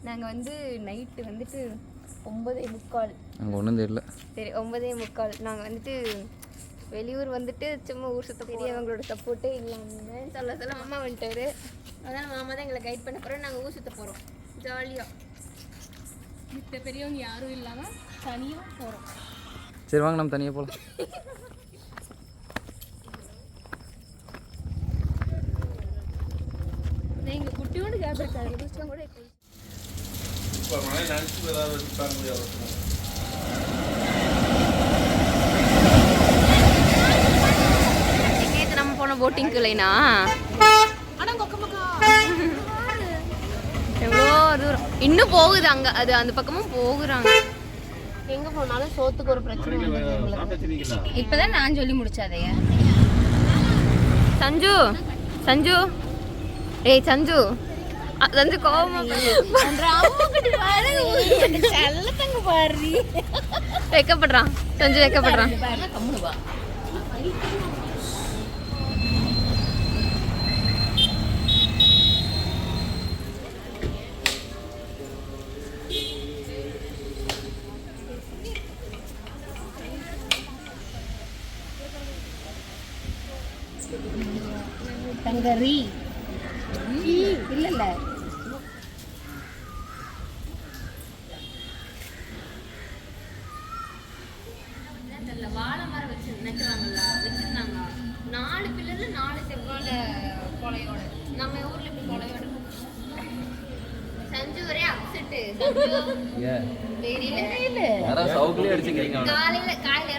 நாங்கள் வந்து நைட்டு வந்துட்டு 9:45 அங்கே ஒன்றும் தெரியல. சரி 9:45 நாங்கள் வந்துட்டு வெளியூர் வந்துட்டு சும்மா ஊர் சுற்ற பெரியவங்களோட சப்போர்ட்டே இல்லாமல் சொல்ல மாமா வந்துட்டாரு. அதனால் மாமா தான் எங்களை கைட் பண்ண போகிறோம். நாங்கள் ஊர் சுற்ற போகிறோம் ஜாலியாக. மித்த பெரியவங்க யாரும் இல்லாமல் தனியாக போகிறோம். சரி வாங்க நம்ம தனியாக போகலாம். நீங்கள் குட்டியோடு கேப் இருக்காது புஸ்தகம் கூட நேற்று நம்ம போன போட்டிங்க்கு இல்லைனா எவ்வளோ தூரம் இன்னும் போகுது அங்கே. அது அந்த பக்கமும் போகுறாங்க. எங்கே போனாலும் சோத்துக்கு ஒரு பிரச்சனை. இப்போதான் நான் சொல்லி முடிச்சாதைய சஞ்சு சஞ்சு ஏய் சஞ்சு சஞ்சு கோவமா வெக்கப்படுறான். சஞ்சு வெக்கப்படுறான். தங்கரி இல்ல இல்ல வாழை மரம் வச்சிருந்தாங்க. 4 பிள்ளைல 4 செவ்வாழை கொலையோட. நம்ம ஊர்ல இப்படி கொலையோட சஞ்சு ஒரே அப்செட்டு. அந்த காலையில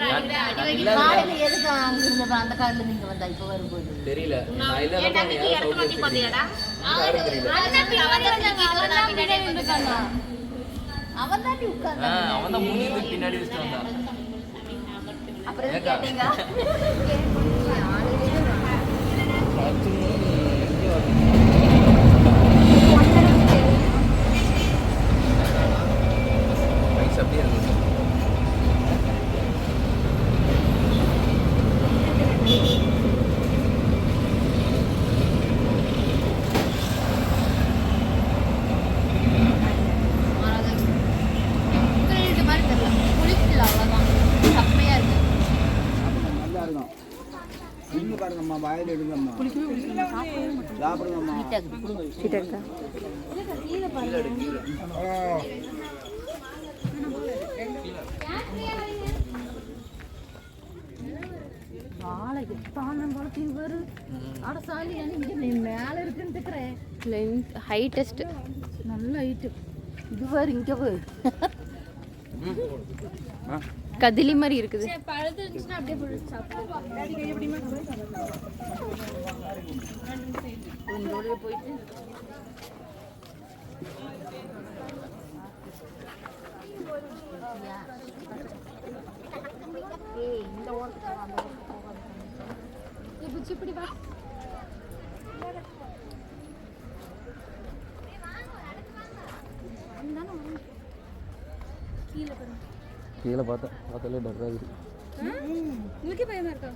நீங்க வந்தா இப்ப வரும்போது தெரியல. அவன் தான் உட்கார்ந்து அவன் தான் முன்னிட்டு பின்னாடி வச்சுட்டு வந்தான். அப்புறம் கேட்டீங்க அப்படியே இருக்கு. ஹைட்டஸ்ட் நல்ல ஹைட்டு இது பாரு இங்க பாரு கதிலி மாதிரி இருக்குது. போயிட்டு இந்த இப்படி வா. கீழே பார்த்தாலே டர்ராக இருக்குது. பயமா இருக்கா?